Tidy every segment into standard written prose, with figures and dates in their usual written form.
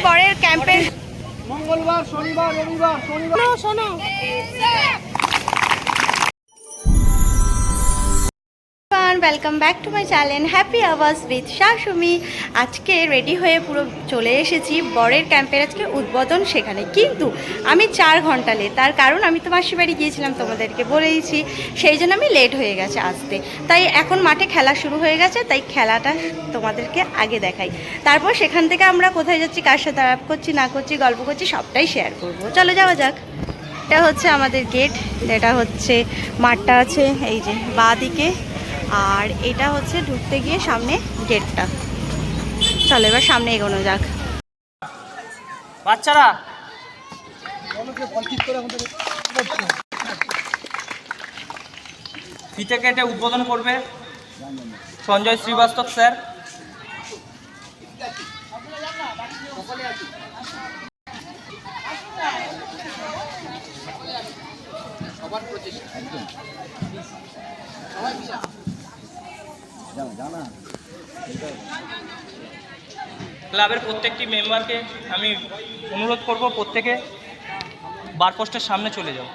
বরের ক্যাম্পের মঙ্গলবার, শনিবার, রবিবার, শোনো welcome back to my channel happy hours with শাশুমি। আজকে রেডি হয়ে পুরো চলে এসেছি বরের ক্যাম্পের আজকে উদ্বোধন সেখানে, কিন্তু আমি 4 ঘন্টা লেট। তার কারণ আমি তো মাসির বাড়ি গিয়েছিলাম, তোমাদেরকে বলেইছি, সেই জন্য আমি লেট হয়ে গেছে আসতে। তাই এখন মাঠে খেলা শুরু হয়ে গেছে, তাই খেলাটা তোমাদেরকে আগে দেখাই, তারপর সেখান থেকে আমরা কোথায় যাচ্ছি, কার সাথে আলাপ করছি না করছি, গল্প করছি, সবটাই শেয়ার করব। চলো যাওয়া যাক। এটা হচ্ছে আমাদের গেট, এটা হচ্ছে মাঠটা আছে এই যে বাঁ দিকে, আর এটা হচ্ছে ঢুকতে গিয়ে সামনে গেটটা। চলো এবার সামনে এগোনো যাক। বাচ্চারা ফিতে কেটে উদ্বোধন করবে সঞ্জয় শ্রীবাস্তব স্যার। ক্লাবের প্রত্যেকটি মেম্বারকে আমি অনুরোধ করব প্রত্যেকে বারপোস্টের সামনে চলে যাও।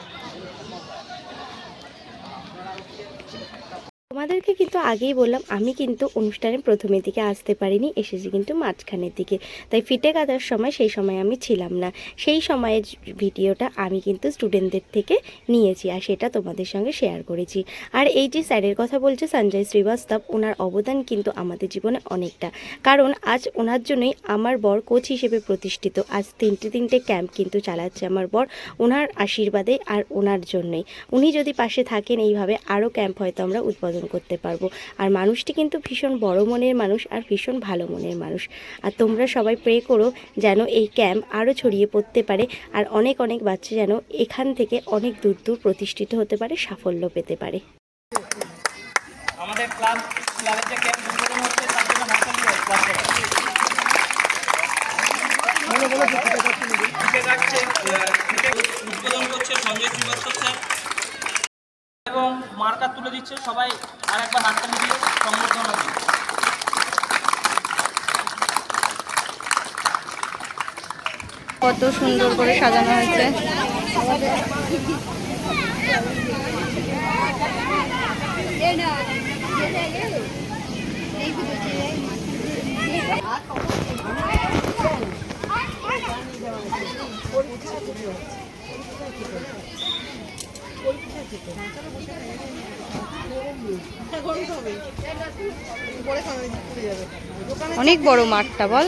তোমাদেরকে কিন্তু আগেই বললাম, আমি কিন্তু অনুষ্ঠানের প্রথমের দিকে আসতে পারিনি, এসেছি কিন্তু মাঝখানের দিকে। তাই ফিতে কাটার সময় সেই সময় আমি ছিলাম না, সেই সময়ের ভিডিওটা আমি কিন্তু স্টুডেন্টদের থেকে নিয়েছি আর সেটা তোমাদের সঙ্গে শেয়ার করেছি। আর এই যে স্যারের কথা বলছে সঞ্জয় শ্রীবাস্তব, ওনার অবদান কিন্তু আমাদের জীবনে অনেকটা, কারণ আজ ওনার জন্যই আমার বর কোচ হিসেবে প্রতিষ্ঠিত। আজ তিনটে ক্যাম্প কিন্তু চালাচ্ছে আমার বর, ওনার আশীর্বাদে আর ওনার জন্যই। উনি যদি পাশে থাকেন এইভাবে আরও ক্যাম্প হয়তো আমরা উদ্বোধন করতে পারবো। আর মানুষটি কিন্তু ভীষণ বড় মনের মানুষ আর ভীষণ ভালো মনের মানুষ। আর তোমরা সবাই প্রে করো যেন এই ক্যাম্প আরও ছড়িয়ে পড়তে পারে, আর অনেক অনেক বাচ্চা যেন এখান থেকে অনেক দূর দূর প্রতিষ্ঠিত হতে পারে, সাফল্য পেতে পারে। আমাদের ক্লাবের যে ক্যাম্প উদ্বোধন হচ্ছে তার জন্য উদ্বোধন করছে সঞ্জয় শ্রীবাস্তব স্যার এবং মার্কার তুলে দিচ্ছে। সবাই আর একবার হাততালি দিয়ে সম্বর্ধনা দিন। কত সুন্দর করে সাজানো হয়েছে। অনেক বড় মাঠটা বল।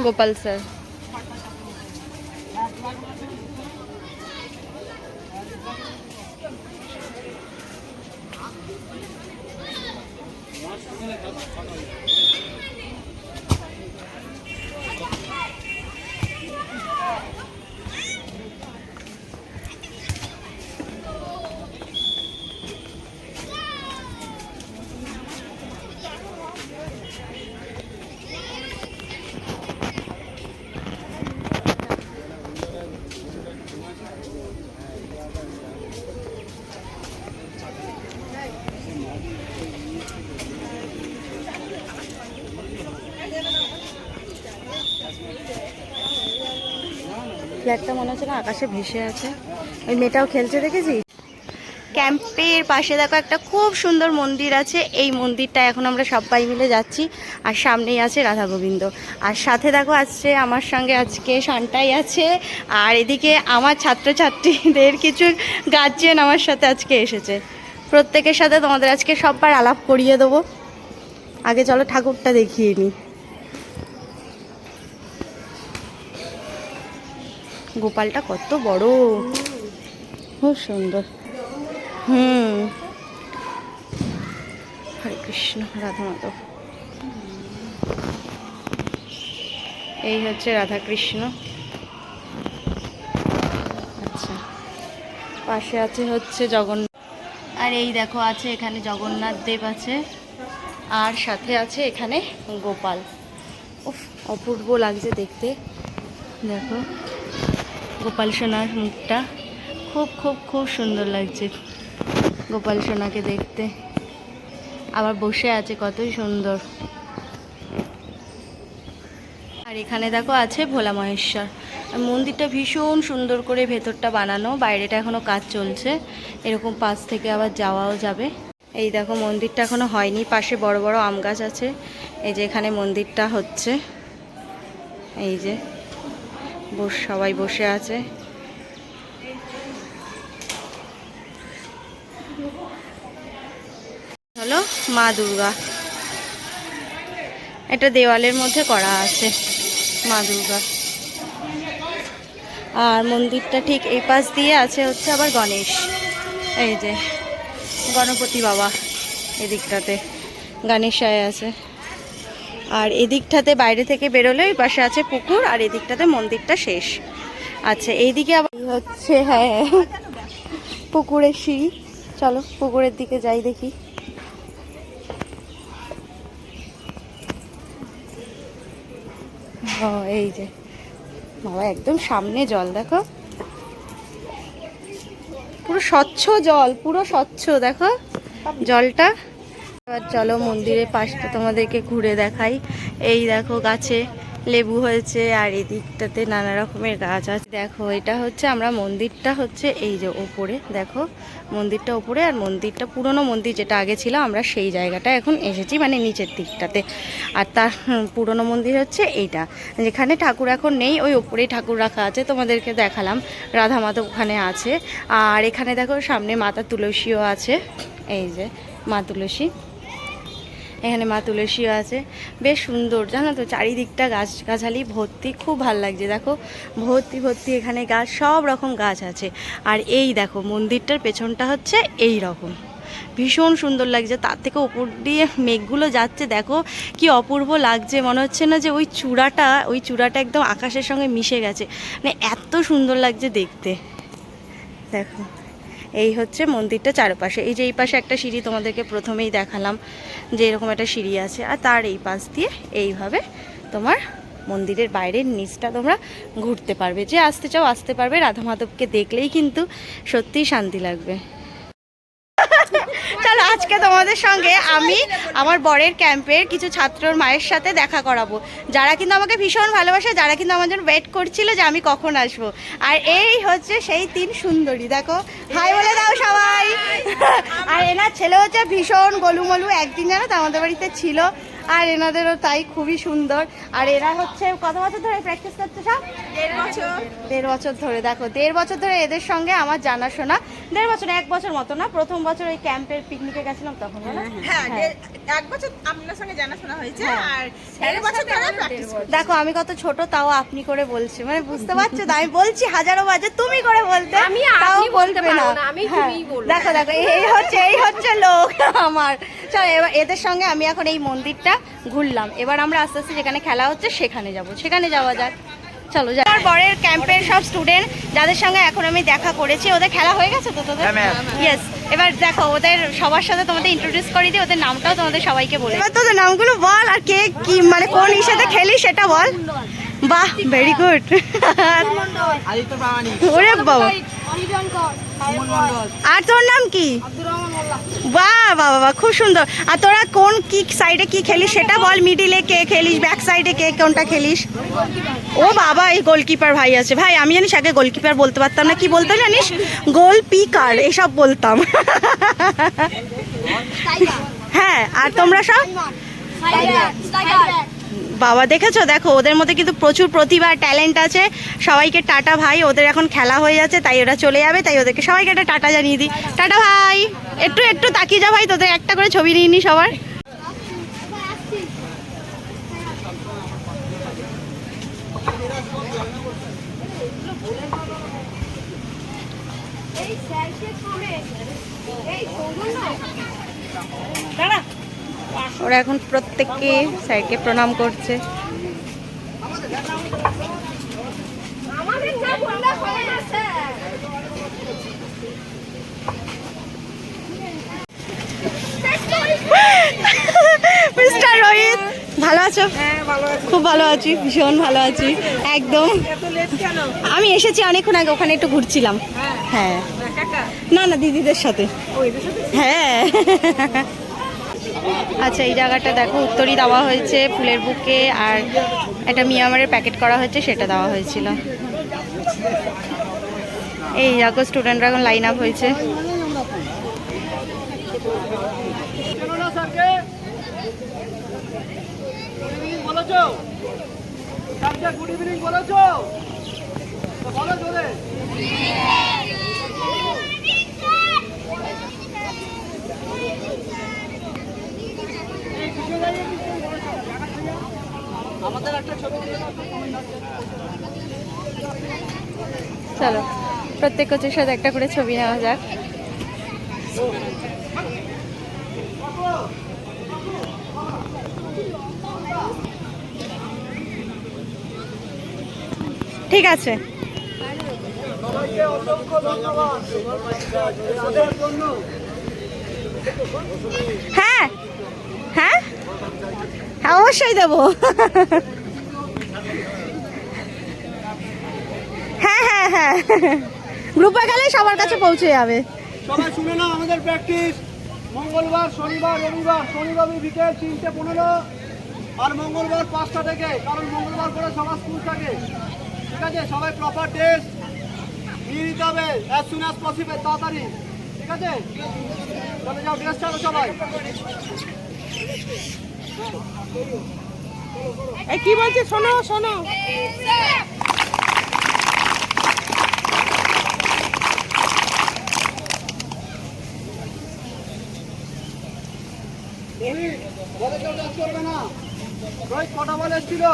গোপাল স্যার ফ্ল্যাটটা মনে হচ্ছে না আকাশে ভেসে আছে। ওই মেয়েটাও খেলছে, দেখেছিস? ক্যাম্পের পাশে দেখো একটা খুব সুন্দর মন্দির আছে, এই মন্দিরটা এখন আমরা সবাই মিলে যাচ্ছি। আর সামনেই আছে রাধা গোবিন্দ, আর সাথে দেখো আসছে আমার সঙ্গে আজকে শান্তাই আছে, আর এদিকে আমার ছাত্রছাত্রীদের কিছু গার্জিয়ান আমার সাথে আজকে এসেছে। প্রত্যেকের সাথে তোমাদের আজকে সববার আলাপ করিয়ে দেবো। আগে চলো ঠাকুরটা দেখিয়ে নিই। গোপালটা কত বড়, খুব সুন্দর। হরে কৃষ্ণ, রাধা মাধব। এই হচ্ছে রাধা কৃষ্ণ। আচ্ছা, পাশে আছে হচ্ছে জগন্নাথ, আর এই দেখো আছে এখানে জগন্নাথ দেব আছে, আর সাথে আছে এখানে গোপাল। উফ, অপূর্ব লাগছে দেখতে। দেখো গোপাল সোনার মুখটা খুব খুব খুব সুন্দর লাগছে গোপাল সোনাকে দেখতে। আবার বসে আছে, কতই সুন্দর। আর এখানে দেখো আছে ভোলা মহেশ্বর। মন্দিরটা ভীষণ সুন্দর করে ভেতরটা বানানো, বাইরেটা এখনো কাজ চলছে। এরকম পাশ থেকে আবার যাওয়াও যাবে। এই দেখো মন্দিরটা এখনো হয়নি, পাশে বড় বড় আম গাছ আছে। এই যে এখানে মন্দিরটা হচ্ছে, এই যে সবাই বসে আছে। হলো মা দুর্গা, এটা দেওয়ালের মধ্যে করা আছে মা দুর্গা। আর মন্দিরটা ঠিক এই পাশ দিয়ে আছে হচ্ছে আবার গণেশ, এই যে গণপতি বাবা এদিকটাতে, গণেশায় আছে। আর এদিকটাতে বাইরে থেকে বেরোলে ওই পাশে আছে পুকুর, আর এদিকটাতে মন্দিরটা শেষ। আচ্ছা, এইদিকে আবার হচ্ছে হ্যাঁ পুকুরের সিঁড়ি। চলো পুকুরের দিকে যাই দেখি। ও এই যে বাবা, একদম সামনে জল দেখো, পুরো স্বচ্ছ জল, পুরো স্বচ্ছ দেখো জলটা। এবার চলো মন্দিরের পাশটা তোমাদেরকে ঘুরে দেখাই। এই দেখো গাছে লেবু হয়েছে, আর এদিকটাতে নানা রকমের গাছ আছে। দেখো এটা হচ্ছে আমরা মন্দিরটা হচ্ছে এই যে ওপরে, দেখো মন্দিরটা ওপরে, আর মন্দিরটা পুরনো মন্দির যেটা আগে ছিল আমরা সেই জায়গাটা এখন এসেছি, মানে নিচের দিকটাতে। আর তার পুরনো মন্দির হচ্ছে এইটা, যেখানে ঠাকুর এখন নেই, ওই ওপরেই ঠাকুর রাখা আছে, তোমাদেরকে দেখালাম। রাধা মাধব ওখানে আছে। আর এখানে দেখো সামনে মাতা তুলসীও আছে, এই যে মা তুলসী, এখানে মা তুলসীও আছে। বেশ সুন্দর জানো তো, চারিদিকটা গাছগাছালি ভর্তি, খুব ভাল লাগছে। দেখো ভর্তি ভর্তি এখানে গাছ, সব রকম গাছ আছে। আর এই দেখো মন্দিরটার পেছনটা হচ্ছে এই রকম, ভীষণ সুন্দর লাগছে। তার থেকে উপর দিয়ে মেঘগুলো যাচ্ছে, দেখো কি অপূর্ব লাগছে। মনে হচ্ছে না যে ওই চূড়াটা একদম আকাশের সঙ্গে মিশে গেছে, মানে এত সুন্দর লাগছে দেখতে। দেখো এই হচ্ছে মন্দিরটা চারপাশে। এই যে এই পাশে একটা সিঁড়ি তোমাদেরকে প্রথমেই দেখালাম, যে এরকম একটা সিঁড়ি আছে, আর তার এই পাশ দিয়ে এইভাবে তোমার মন্দিরের বাইরের নিচটা তোমরা ঘুরতে পারবে। যে আসতে চাও আসতে পারবে। রাধা মাধবকে দেখলেই কিন্তু সত্যিই শান্তি লাগবে। চলো আজকে তোমাদের সঙ্গে আমি আমার বরের ক্যাম্পের কিছু ছাত্রর মায়ের সাথে দেখা করাবো, যারা কিন্তু আমাকে ভীষণ ভালোবাসে, যারা কিন্তু আমার জন্য ওয়েট করছিল যে আমি কখন আসবো। আর এই হচ্ছে সেই তিন সুন্দরী, দেখো হাই বলে দাও সবাই। আর এনার ছেলে হচ্ছে ভীষণ গোলুমলু, একদিন জানো তো আমাদের বাড়িতে ছিল, আর এনাদেরও তাই, খুবই সুন্দর। আর এরা হচ্ছে কত বছর ধরে প্র্যাকটিস করছে? সব 1.5 বছর ধরে। দেখো 1.5 বছর ধরে এদের সঙ্গে আমার জানাশোনা। 1.5 বছর, 1 বছর মতো না, প্রথম বছর ওই ক্যাম্পের পিকনিকে গেছিলাম তখন। হ্যাঁ 1 বছর আপনার সঙ্গে জানাশোনা হয়েছে, আর 1.5 বছর ধরে প্র্যাকটিস করছি। দেখো আমি কত ছোট, তাও আপনি করে বলছি, মানে বুঝতে পারছো তো? আমি বলছি হাজারো বাজে তুমি করে বলতে, তাও বলবে না। দেখো দেখো এই হচ্ছে লোক আমার। চলো এবার এদের সঙ্গে আমি এখন এই মন্দিরটা ঘুরলাম, এবার আমরা আস্তে আস্তে যেখানে খেলা হচ্ছে সেখানে যাব, সেখানে যাওয়া যাক। চলো যাই। আমার বরের ক্যাম্পের সব স্টুডেন্ট যাদের সঙ্গে এখন আমি দেখা করেছি, ওদের খেলা হয়ে গেছে তো তোদের? ইয়েস। এবার দেখো ওদের সবার সাথে তোমাদের ইন্ট্রোডিউস করে দিই, ওদের নামটাও তোমাদের সবাইকে বলে। এবার তোদের নামগুলো বল, আর কে কি মানে কোন ইস্যুতে খেলি সেটা বল। বাহ, ভেরি গুড। আদিত্য প্রামাণিক, ওরে বাবা, আর তোর নাম কি? বাহ বাহ বাহ, খুব সুন্দর। আর তোরা কোন কি সাইডে কি খেলিস সেটা বল। মিডিলে কে খেলিস, ব্যাক সাইডে কে কোনটা খেলিস? ও বাবা, এই গোলকিপার ভাই আছে। ভাই আমি জানিস আগে গোলকিপার বলতে পারতাম না, কি বলতাম জানিস? গোল পিকার এসব বলতাম। হ্যাঁ, আর তোমরা সব বাবা দেখেছো, দেখো ওদের মধ্যে কিন্তু প্রচুর প্রতিভা ট্যালেন্ট আছে। সবাইকে টাটা ভাই, ওদের এখন খেলা হয়ে যাচ্ছে তাই ওরা চলে যাবে, তাই ওদেরকে সবাইকে একটা টাটা জানিয়ে দিই। টাটা ভাই, একটু একটু তাকিয়ে যা ভাই, তোদের একটা করে ছবি নিয়ে নি সবার। ওরা এখন প্রত্যেককে স্যারকে প্রণাম করছে। মিস্টার রোহিত, ভালো আছো? খুব ভালো আছি, ভীষণ ভালো আছি একদম। আমি এসেছি অনেকক্ষণ আগে, ওখানে একটু ঘুরছিলাম। হ্যাঁ, না না, দিদিদের সাথে। হ্যাঁ। আচ্ছা, এই জায়গাটা দেখো, উত্তরী দেওয়া হয়েছে ফুলের বুকে, আর একটা মিয়ামারের প্যাকেট করা হয়েছে, সেটা দেওয়া হয়েছিল। এই দেখো স্টুডেন্টরা এখন লাইন আপ হয়েছে। চলো প্রত্যেক কোচের সাথে একটা করে ছবি নেওয়া যাক। ঠিক আছে। হ্যাঁ হ্যাঁ হ্যাঁ, অবশ্যই দেবো। হ্যাঁ হ্যাঁ হ্যাঁ, গ্রুপে গেলে সবার কাছে পৌঁছে যাবে। সবাই শুনে নাও, আমাদের প্র্যাকটিস মঙ্গলবার, শনিবার, রবিবার। শনিবার বিকেল 3:15 আর মঙ্গলবার 5টা থেকে, কারণ মঙ্গলবার করে সবার স্কুল থাকে। ঠিক আছে, সবাই প্রপার ড্রেস নিয়ে নিতে হবে অ্যাজ সুন অ্যাজ পসিবল, তাড়াতাড়ি। ঠিক আছে, চলে যাও, ড্রেস চালো সবাই। কি বলছে শোনো শোনো। বলে কেউ ডাক করবে না। রোহিত কটা বল এসেছিল?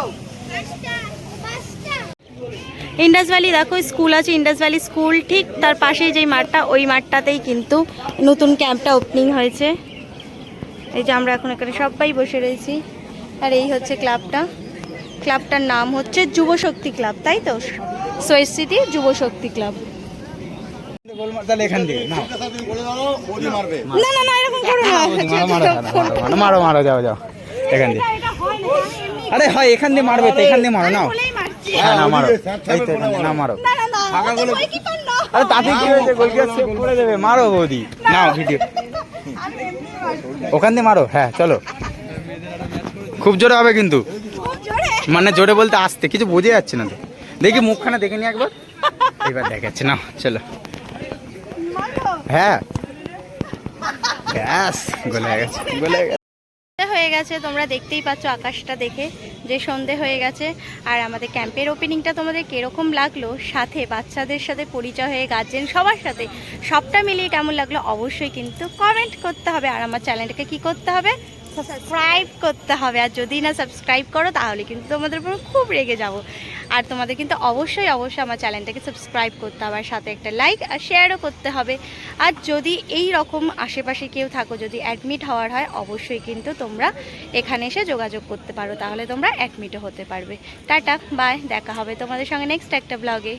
ইন্ডাস ভ্যালি দেখো স্কুল আছে, ইন্ডাস ভ্যালি স্কুল ঠিক তার পাশেই যেই মাঠটা, ওই মাঠটাতেই কিন্তু নতুন ক্যাম্পটা ওপেনিং হয়েছে। এই যে আমরা এখন এখানে সবাই বসে রয়েছি, আর এই হচ্ছে ক্লাবটা। ক্লাবটার নাম হচ্ছে যুবশক্তি ক্লাব, তাই তো? শহীদ স্মৃতি যুবশক্তি ক্লাব। না না না, এরকম করো না। মারো মারো, যাও যাও এখান দিয়ে। আরে হয় এখান দিয়ে মারবে তো, এখান দিয়ে মারো। নাও, হ্যাঁ না মারো, এই তো এখান দিয়ে না মারো। আরে তাতে কি হয়েছে, গোলকিপার সেভ করে দেবে। মারো বৌদি, নাও ভিডিও, ওখান দিয়ে মারো। হ্যাঁ চলো, খুব জোরে হবে কিন্তু, মানে জোরে বলতে আসতে, কিছু বোঝা যাচ্ছে না তো। দেখি মুখখানা দেখে নি একবার, এবার দেখাচ্ছে। নাও চলো। হ্যাঁ ব্যাস, গোলে হয়ে গেছে, গোলে হয়ে গেছে। হয়ে গেছে, তোমরা দেখতেই পাচ্ছ আকাশটা দেখে যে সন্ধে হয়ে গেছে। আর আমাদের ক্যাম্পের ওপেনিংটা তোমাদের কিরকম লাগলো, সাথে বাচ্চাদের সাথে পরিচয় হয়ে গার্জেন সবার সাথে সবটা মিলিয়ে কেমন লাগলো অবশ্যই কিন্তু কমেন্ট করতে হবে। আর আমার চ্যানেলটাকে কি করতে হবে, সাবস্ক্রাইব করতে হবে। আর যদি না সাবস্ক্রাইব করো তাহলে কিন্তু তোমাদের উপর খুব রেগে যাব। আর তোমাদের কিন্তু অবশ্যই অবশ্যই আমার চ্যানেলটাকে সাবস্ক্রাইব করতে হবে, আর সাথে একটা লাইক আর শেয়ারও করতে হবে। আর যদি এই রকম আশেপাশে কেউ থাকো, যদি অ্যাডমিট হওয়ার হয়, অবশ্যই কিন্তু তোমরা এখানে এসে যোগাযোগ করতে পারো, তাহলে তোমরা অ্যাডমিটও হতে পারবে। টাটা বাই, দেখা হবে তোমাদের সঙ্গে নেক্সট একটা ব্লগে।